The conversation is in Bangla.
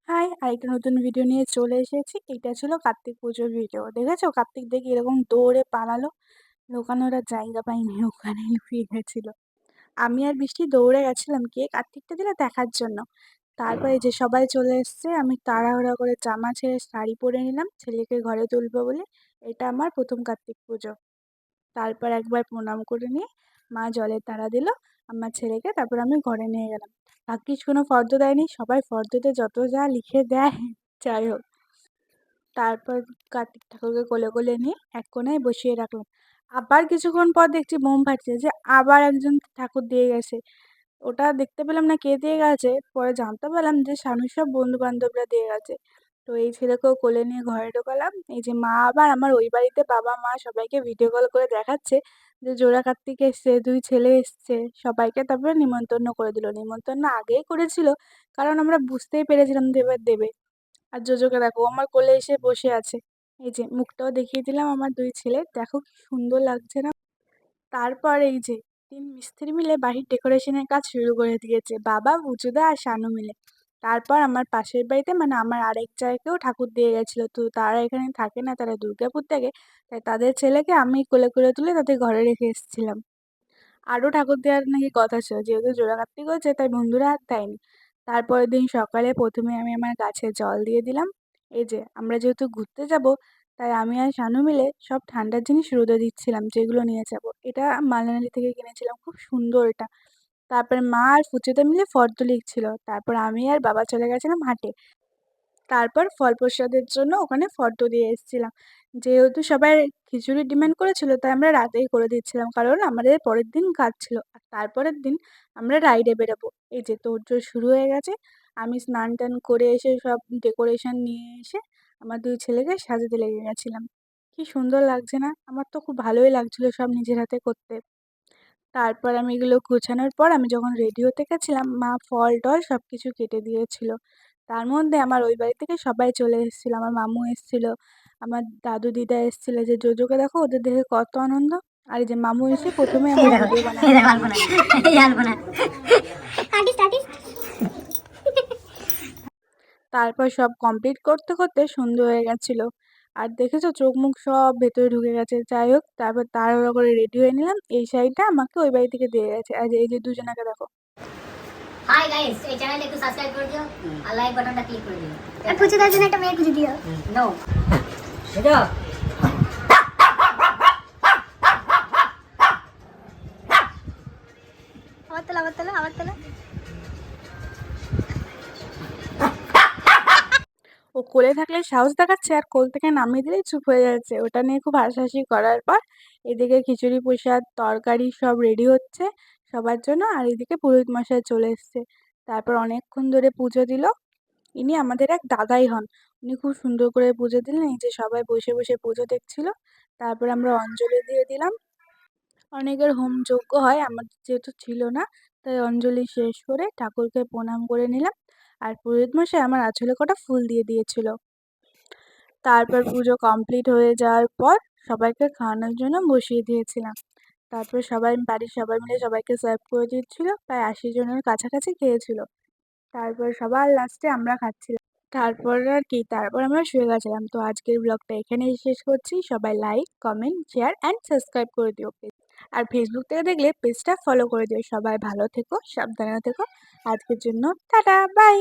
হাই! আরেকটা নতুন ভিডিও নিয়ে চলে এসেছি। এটা ছিল কার্তিক পুজোর ভিডিও। দেখেছো? কার্তিক দেখি এরকম দৌড়ে পালালো। লুকানোর আর জায়গা পাইনি ওখানেই লুকিয়ে গেছিল। আমি আর বৃষ্টি দৌড়ে গেছিলাম কে কার্তিকটা দিল দেখার জন্য। তারপরে যে সবাই চলে এসছে, আমি তাড়াহুড়া করে জামা ছেড়ে শাড়ি পরে নিলাম ছেলেকে ঘরে তুলবো বলে। এটা আমার ১ম কার্তিক পুজো। তারপর একবার প্রণাম করে নিয়ে মা জলের তাড়া দিল আমার ছেলেকে, তারপর আমি ঘরে নিয়ে গেলাম। ভাগ্যিস কোনো ফর্দ দেয়নি, সবাই ফর্দতে যত যা লিখে দেয় যাই হোক। তারপর কার্তিক ঠাকুরকে কোলে কোলে নিয়ে এক কোণায় বসিয়ে রাখলাম। আবার কিছুক্ষণ পর দেখছি মোম ফাটছে, যে আবার একজন ঠাকুর দিয়ে গেছে। ওটা দেখতে পেলাম না কে দিয়ে গেছে, পরে জানতে পারলাম যে শানুর সব বন্ধু বান্ধবরা দিয়ে গেছে। তো এই ছেলেকেও কোলে নিয়ে ঘরে ঢোকালাম। এই যে মা আবার আমার ওই বাড়িতে বাবা মা সবাইকে ভিডিও কল করে দেখাচ্ছে যে জোড়া কার্তিক এসছে, 2 ছেলে এসছে, সবাইকে তারপরে নিমন্ত্রণ করে দিল। নিমন্ত্রণ আগেই করেছিল, কারণ আমরা বুঝতেই পেরেছিলাম যে এবার দেবে। আর জোজোকে দেখো ও আমার কোলে এসে বসে আছে। এই যে মুখটাও দেখিয়ে দিলাম আমার 2 ছেলের, দেখো কি সুন্দর লাগছে না? তারপর এই যে 3 মিস্ত্রি মিলে বাড়ির ডেকোরেশনের কাজ শুরু করে দিয়েছে, বাবা, পুচুদা আর শানু মিলে। তারপর আমার পাশের বাড়িতে মানে আমার আরেক জায়গায়ও ঠাকুর দিয়ে গেছিল, তো তারা এখানে থাকে না, তারা দুর্গাপুর থেকে। তাই তাদের ছেলেকে আমি কোলে করে তুলে তাদের ঘরে রেখে এসেছিলাম। আরও ঠাকুর দেওয়ার নাকি কথা ছিল, যেহেতু জোড়া কার্তিক হয়েছে তাই বন্ধুরা আর দেয়নি। তারপরের দিন সকালে প্রথমে আমি আমার গাছে জল দিয়ে দিলাম। এই যে আমরা যেহেতু ঘুরতে যাব, তাই আমি আর শানু মিলে সব ঠান্ডার জিনিস রোদে দিচ্ছিলাম, যেগুলো নিয়ে যাব। এটা মানালি থেকে কিনেছিলাম, খুব সুন্দর এটা। তারপরে মা আর ফুচুদা মিলে ফর্দ লিখছিল। তারপর আমি আর বাবা চলে গেছিলাম হাটে। তারপর ফল প্রসাদের জন্য ওখানে ফর্দ দিয়ে এসেছিলাম। যেহেতু সবাই খিচুড়ির ডিমান্ড করেছিল, তাই আমরা রাতেই করে দিচ্ছিলাম, কারণ আমাদের পরের দিন কাজ ছিল। আর তারপরের দিন আমরা রাইডে বেরোবো। এই যে তোড়জোড় শুরু হয়ে গেছে। আমি স্নান টান করে এসে সব ডেকোরেশন নিয়ে এসে আমার 2 ছেলেকে সাজাতে লেগে গেছিলাম। কি সুন্দর লাগছে না? আমার তো খুব ভালোই লাগছিল সব নিজের হাতে করতে। তারপর আমি এগুলো গোছানোর পর আমি যখন রেডি হতে গেছিলাম, মা ফল-টল সবকিছু কেটে দিয়েছিল। তার মধ্যে আমার ওই বাড়ি থেকে সবাই চলে এসেছিল। আমার মামু এসেছিল, আমার দাদু দিদা এসেছিল। এই যে জোজোকে দেখো, ওদের দেখে কত আনন্দ। আর এই যে মামু এসে ১ম এ এই আমার দেখো, ভিডিও এই বানাতে দেখো শুরু আলপনা, করল। এই আলপনা। Artist artist. তারপর সব কমপ্লিট করতে করতে সন্ধ্যে হয়ে গেছিল। আর দেখেছো চোখ মুখ সব ভেতরে ঢুকে গেছে। যাই হোক, তারপর তাড়াহুড়ো করে রেডি হয়ে নিলাম। এই শাড়িটা আমাকে ওই বাড়ি থেকে দিয়ে গেছে। আর এই যে দুজনাকে দেখো। হাই গাইস, এই চ্যানেলটা একটু সাবস্ক্রাইব করে দিও আর লাইক বাটনটা ক্লিক করে দিও। আর পুচুদার জন্য একটা মেয়ে খুঁজে দিও। নো এটা আবার তোলা, আবার তোলা, আবার তোলা। ও কোলে থাকলে সাহস দেখাচ্ছে, আর কোল থেকে নামিয়ে দিলেই চুপ হয়ে যাচ্ছে। ওটা নিয়ে খুব হাসাহাসি করার পর এদিকে খিচুড়ি প্রসাদ তরকারি সব রেডি হচ্ছে সবার জন্য, আর এদিকে পুরোহিত মশাই চলে এসছে। তারপর অনেকক্ষণ ধরে পুজো দিল। ইনি আমাদের এক দাদাই হন। উনি খুব সুন্দর করে পুজো দিলেন। এই যে সবাই বসে বসে পুজো দেখছিল। তারপর আমরা অঞ্জলি দিয়ে দিলাম। অনেকের হোমযজ্ঞ হয়, আমাদের যেহেতু ছিল না, তাই অঞ্জলি শেষ করে ঠাকুরকে প্রণাম করে নিলাম। আর পুরোহিত মশাই আমার আঁচলে কটা ফুল দিয়ে দিয়েছিল। তারপর পুজো কমপ্লিট হয়ে যাওয়ার পর সবাইকে খাওয়ানোর জন্য বসিয়ে দিয়েছিলাম। তারপর সবাই বাড়ির সবাই মিলে সবাইকে সার্ভ করে দিচ্ছিল, প্রায় ৮০ জনের কাছাকাছি খেয়েছিল। তারপর সবার লাস্টে আমরা খাচ্ছিলাম। তারপর আর কি, তারপর আমরা শুয়ে গেছিলাম। তো আজকের ব্লগটা এখানেই শেষ করছি। সবাই like, comment, share and subscribe করে দিও প্লিজ। আর ফেসবুক থেকে দেখলে পেজটা ফলো করে দিও। সবাই ভালো থেকো, সাবধানে থেকো। আজকের জন্য টাটা, বাই।